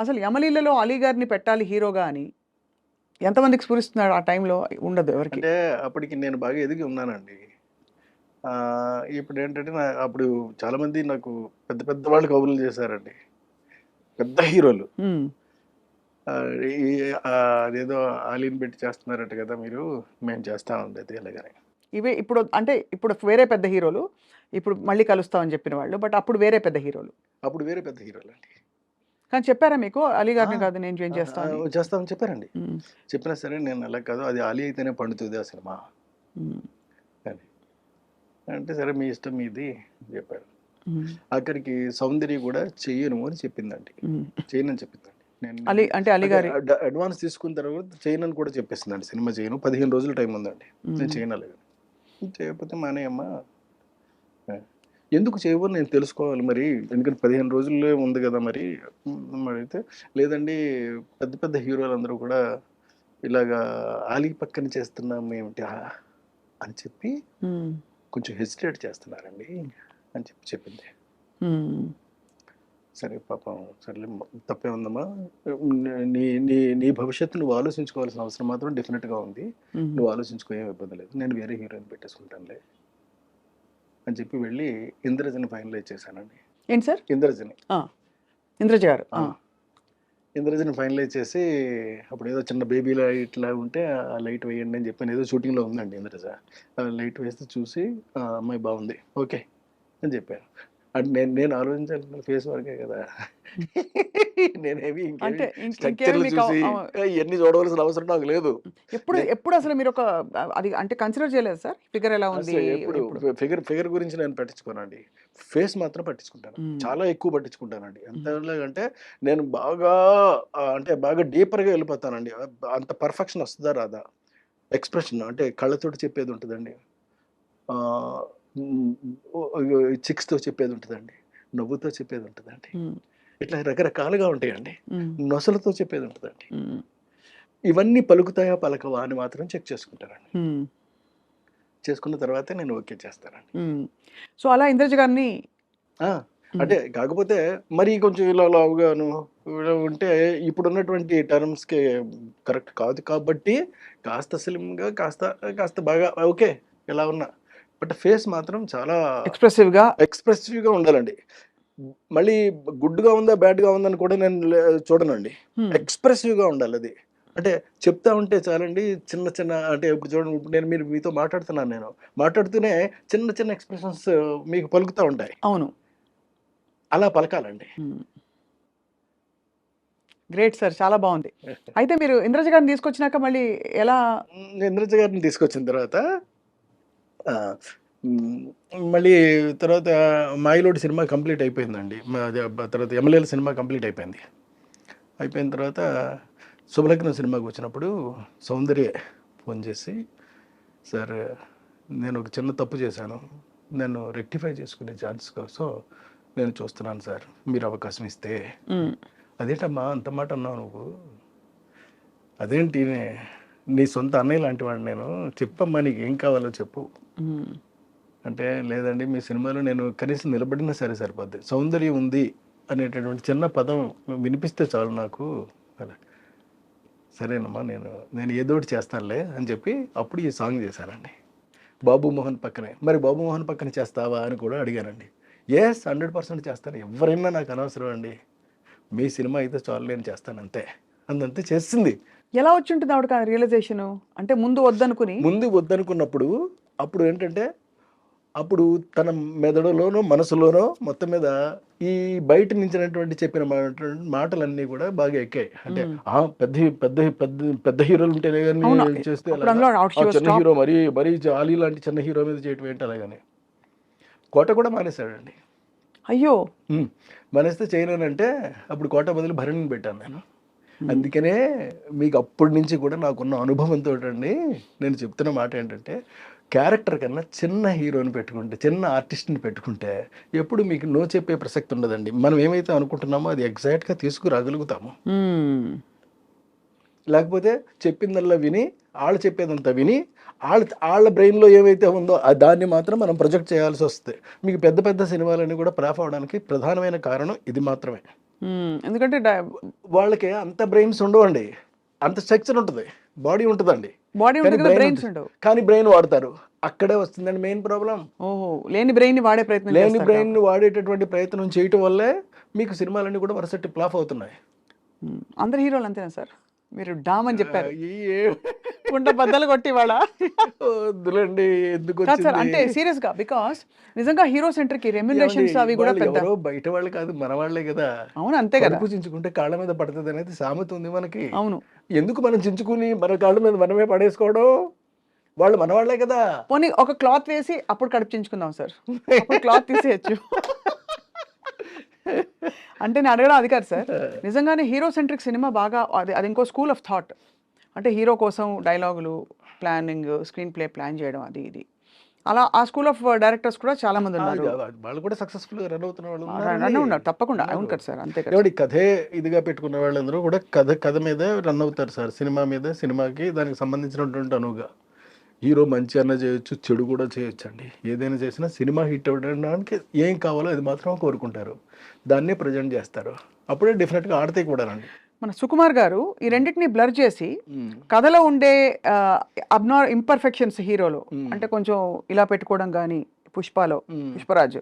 అసలు యమలీలలో అలీ గారిని పెట్టాలి హీరోగా అని ఎంతమందికి స్ఫురిస్తున్నాడు ఆ టైంలో? ఉండదు ఎవరికి. అంటే అప్పటికి నేను బాగా ఎదిగి ఉన్నానండి. ఇప్పుడు ఏంటంటే అప్పుడు చాలామంది నాకు పెద్ద పెద్ద వాళ్ళు కబుర్లు చేశారండి, పెద్ద హీరోలు. ఉమ్, ఈ అదేదో ఆలీని పెట్టి చేస్తున్నారట కదా మీరు, మేము చేస్తామండి అది అలాగని. ఇవే ఇప్పుడు అంటే ఇప్పుడు వేరే పెద్ద హీరోలు ఇప్పుడు మళ్ళీ కలుస్తామని చెప్పిన వాళ్ళు, బట్ అప్పుడు వేరే పెద్ద హీరోలు. అప్పుడు వేరే పెద్ద హీరోలు అండి. కానీ చెప్పారా మీకు అలీ గారిని కాదు నేను జాయిన్ చేస్తాను? చేస్తామని చెప్పారండి. చెప్పినా సరే నేను అలా కాదు, అది ఆలీ అయితేనే పండుతుంది ఆ సినిమా అని అంటే, సరే మీ ఇష్టం మీది అని చెప్పారు. అక్కడికి సౌందర్య కూడా చెయ్యను అని చెప్పిందండి, చేయనని చెప్పిందండి. అలీ అంటే అలీ గారి అడ్వాన్స్ తీసుకున్న తర్వాత చేయనని కూడా చెప్పేసిందండి. సినిమా చేయను, 15 రోజులు టైం ఉందండి, నేను చేయను అలాగే. చేయకపోతే మానేయమ్మా, ఎందుకు చేయవు నేను తెలుసుకోవాలి మరి, ఎందుకంటే 15 రోజుల్లో ఉంది కదా మరి. అయితే లేదండి, పెద్ద పెద్ద హీరోలు అందరూ కూడా ఇలాగా ఆలీ పక్కన చేస్తున్నాం ఏమిటి అని చెప్పి కొంచెం హెసిటేట్ చేస్తున్నారండి అని చెప్పి చెప్పింది. సరే పాపం, సరే తప్పే ఉందమ్మా, నీ నీ నీ భవిష్యత్తు నువ్వు ఆలోచించుకోవాల్సిన అవసరం మాత్రం డెఫినెట్గా ఉంది, నువ్వు ఆలోచించుకో, ఏం ఇబ్బంది లేదు, నేను వేరే హీరోయిన్ పెట్టేసుకుంటానులే అని చెప్పి వెళ్ళి ఇంద్రజని ఫైనలైజ్ చేశానండి. ఏంటి సార్? ఇంద్రజని, ఇంద్రజ గారు ఇంద్రజని ఫైనలైజ్ చేసి, అప్పుడు ఏదో చిన్న బేబీలా ఇట్లా ఉంటే ఆ లైట్ వేయండి అని చెప్పి, ఏదో షూటింగ్లో ఉందండి ఇంద్రజ, లైట్ వేస్తే చూసి అమ్మాయి బాగుంది ఓకే అని చెప్పాను. అంటే నేను ఆలోచించాలి ఫేస్ వరకే కదా, నేనేమి అంటే స్ట్రక్చర్లు చూసి ఇవన్నీ చూడవలసిన అవసరం నాకు లేదు. ఎప్పుడు అసలు మీరు ఒక అది అంటే కన్సిడర్ చేయలేదు సార్? ఫిగర్ ఎలా ఉంది? ఎప్పుడు ఫిగర్ గురించి నేను పట్టించుకోనండి, ఫేస్ మాత్రం పట్టించుకుంటాను, చాలా ఎక్కువ పట్టించుకుంటానండి. ఎంతలాగంటే నేను బాగా అంటే బాగా డీపర్గా వెళ్ళిపోతానండి. అంత పర్ఫెక్షన్ వస్తుందా రాదా, ఎక్స్ప్రెషన్ అంటే కళ్ళతోటి చెప్పేది ఉంటుందండి, చిక్స్తో చెప్పేది ఉంటుందండి, నవ్వుతో చెప్పేది ఉంటుందండి, ఇట్లా రకరకాలుగా ఉంటాయండి, నొసలతో చెప్పేది ఉంటుందండి. ఇవన్నీ పలుకుతాయా పలకవా అని మాత్రం చెక్ చేసుకుంటానండి. చేసుకున్న తర్వాత నేను ఓకే చేస్తానండి. సో అలా ఇంద్రజ గారిని అంటే కాకపోతే మరి కొంచెం ఇలా లావుగాను ఉంటే ఇప్పుడున్నటువంటి టర్మ్స్కి కరెక్ట్ కాదు కాబట్టి, కాస్త స్లిమ్గా కాస్త బాగా ఓకే ఇలా ఉన్నా, బట్ ఫేస్ మాత్రం చాలా ఎక్స్ప్రెసివ్గా ఉండాలండి. మళ్ళీ గుడ్గా ఉందా బ్యాడ్గా ఉందని కూడా నేను చూడనండి, ఎక్స్ప్రెసివ్గా ఉండాలి అది. అంటే చెప్తా ఉంటే చాలండి, చిన్న చిన్న అంటే ఇప్పుడు చూడండి, ఇప్పుడు నేను మీతో మాట్లాడుతున్నాను, నేను మాట్లాడుతూనే చిన్న చిన్న ఎక్స్ప్రెషన్స్ మీకు పలుకుతూ ఉంటాయి. అవును, అలా పలకాలండి. గ్రేట్ సార్, చాలా బాగుంది. అయితే మీరు ఇంద్రజ గారిని తీసుకొచ్చినాక మళ్ళీ ఎలా? ఇంద్రజ గారిని తీసుకొచ్చిన తర్వాత మళ్ళీ తర్వాత మాయిలోడి సినిమా కంప్లీట్ అయిపోయిందండి. తర్వాత ఎమ్మెల్యేల సినిమా కంప్లీట్ అయిపోయింది. అయిపోయిన తర్వాత శుభలగ్నం సినిమాకి వచ్చినప్పుడు సౌందర్య ఫోన్ చేసి, సార్ నేను ఒక చిన్న తప్పు చేశాను, నేను రెక్టిఫై చేసుకునే ఛాన్స్ కోసం నేను చూస్తున్నాను సార్, మీరు అవకాశం ఇస్తే. అదేంటమ్మా అంత మాట అన్నావు నువ్వు, అదేంటి నీ సొంత అన్నయ్య లాంటి వాడు నేను, చెప్పమ్మా నీకు ఏం కావాలో చెప్పు అంటే, లేదండి మీ సినిమాలో నేను కనీసం నిలబడినా సరే సరిపోద్ది, సౌందర్యం ఉంది అనేటటువంటి చిన్న పదం వినిపిస్తే చాలు నాకు అలా. సరేనమ్మా నేను ఏదోటి చేస్తానులే అని చెప్పి అప్పుడు ఈ సాంగ్ చేశానండి, బాబు మోహన్ పక్కనే. మరి బాబు మోహన్ పక్కన చేస్తావా అని కూడా అడిగానండి. 100% చేస్తాను, ఎవరైనా నాకు అనవసరం అండి, మీ సినిమా అయితే చాలు నేను చేస్తాను అంతే, అంతే చేసింది. ఎలా వచ్చి ఉంటుంది ఆవిడ రియలైజేషన్? అంటే ముందు వద్దనుకున్నప్పుడు అప్పుడు ఏంటంటే, అప్పుడు తన మెదడులోనో మనసులోనో మొత్తం మీద ఈ బయట నుంచినటువంటి చెప్పిన మాటలన్నీ కూడా బాగా ఎక్కాయి. అంటే పెద్ద పెద్ద పెద్ద పెద్ద హీరోలు ఉంటేనే కానీ చేస్తే చిన్న హీరో మరీ ఆలీ లాంటి చిన్న హీరో మీద చేయటం ఏంటి అలాగని కోట కూడా మానేశాడండి. అయ్యో, మానేస్తే చేయలేనంటే అప్పుడు కోట బదులు భరణిని పెట్టాను నేను. అందుకనే మీకు అప్పటి నుంచి కూడా నాకున్న అనుభవంతో అండి నేను చెప్తున్న మాట ఏంటంటే, క్యారెక్టర్ కన్నా చిన్న హీరోని పెట్టుకుంటే, చిన్న ఆర్టిస్ట్ని పెట్టుకుంటే ఎప్పుడు మీకు నో చెప్పే ప్రసక్తి ఉండదండి. మనం ఏమైతే అనుకుంటున్నామో అది ఎగ్జాక్ట్గా తీసుకురాగలుగుతాము. లేకపోతే చెప్పిందల్లా విని, వాళ్ళు చెప్పేదంతా విని, వాళ్ళ బ్రెయిన్లో ఏమైతే ఉందో దాన్ని మాత్రం మనం ప్రొజెక్ట్ చేయాల్సి వస్తుంది. మీకు పెద్ద పెద్ద సినిమాలన్నీ కూడా ఫ్లాప్ అవడానికి ప్రధానమైన కారణం ఇది మాత్రమే. ఎందుకంటే వాళ్ళకి అంత బ్రెయిన్స్ ఉండవండి, అంత స్ట్రక్చర్ ఉంటుంది, బాడీ ఉంటుందండి, బాడీ కానీ ఉంటుంది కదా, brain బ్రెయిన్స్ ఉంటుంది. ఉండవు. కానీ బ్రెయిన్ వాడతారు, అక్కడే వస్తుందండి మెయిన్ ప్రాబ్లం. ఓహో, లేని బ్రెయిన్ ని వాడే ప్రయత్నం లేని చేస్తారు బ్రెయిన్ వాడేటటువంటి ప్రయత్నం చేయటం వల్లే మీకు సినిమాలన్నీ కూడా వరుసటి ఫ్లాప్ అవుతున్నాయి. అందరు హీరోలు అంతేనా సార్? మీరు డామ్ అని చెప్పారు, ఈ కుండ బద్దలు కొట్టి వాళ్ళ వద్దులండి, ఎందుకు కాదు సార్, వచ్చింది? అంటే సీరియస్ గా, బికాస్ నిజంగా హీరో సెంటర్ కి రెమ్యునరేషన్స్ ఏమండి, అవి కూడా వాళ్ళు పెద్ద. ఎవరో బయట వాళ్ళు కాదు, మన వాళ్ళే కదా. అవును, అంతే కదా. కడుపు చించుకుంటే కాళ్ళ మీద పడుతుంది అనేది సామెత ఉంది మనకి. అవును, ఎందుకు మనం చించుకుని మన కాళ్ళ మీద మనమే పడేసుకోవడం? వాళ్ళు మన వాళ్ళే కదా. పోనీ ఒక క్లాత్ వేసి అప్పుడు కడిపించుకుందాం సార్, అప్పుడు క్లాత్ తీసేయచ్చు. అంటే నేను అడగడం అది కాదు సార్, నిజంగానే హీరో సెంట్రిక్ సినిమా బాగా, అది ఇంకో స్కూల్ ఆఫ్ థాట్. అంటే హీరో కోసం డైలాగులు, ప్లానింగ్, స్క్రీన్ ప్లే ప్లాన్ చేయడం, అది ఇది అలా ఆ స్కూల్ ఆఫ్ డైరెక్టర్స్ కూడా చాలా మంది ఉన్నారు. వాళ్ళు కూడా సక్సెస్ఫుల్ గా రన్ అవుతున్న వాళ్ళు అన్నీ ఉన్నారు తప్పకుండా. అవును కదా సార్, అంతే కదా. ఎవడి కథే ఇదిగా పెట్టుకున్న వాళ్ళందరూ కూడా కథ మీద రన్ అవుతారు సార్. సినిమా మీద, సినిమాకి దానికి సంబంధించినటువంటి అనువుగా హీరో మంచి అన్న చేయొచ్చు, చెడు కూడా చేయొచ్చు అండి. ఏదైనా చేసినా సినిమా హిట్ అవ్వడానికి ఏం కావాలో అది మాత్రం కోరుకుంటారు, దాన్నే ప్రజెంట్ చేస్తారు. అప్పుడే డెఫినెట్గా ఆడితే కూడానండి. మన సుకుమార్ గారు ఈ రెండింటిని బ్లర్ చేసి కథలో ఉండే ఇంపర్ఫెక్షన్స్ హీరోలో, అంటే కొంచెం ఇలా పెట్టుకోవడం కానీ, పుష్పలో పుష్పరాజు,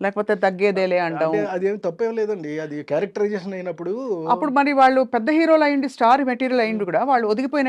లేకపోతే తగ్గేదేలే అంటాం, అంటే అదేం తప్పేం లేదండి, అది క్యారెక్టరైజేషన్ అయినప్పుడు. అప్పుడు మరి వాళ్ళు పెద్ద హీరోలు అయ్యిండి, స్టార్ మెటీరియల్ అయ్యిండి కూడా వాళ్ళు ఒదిగిపోయిన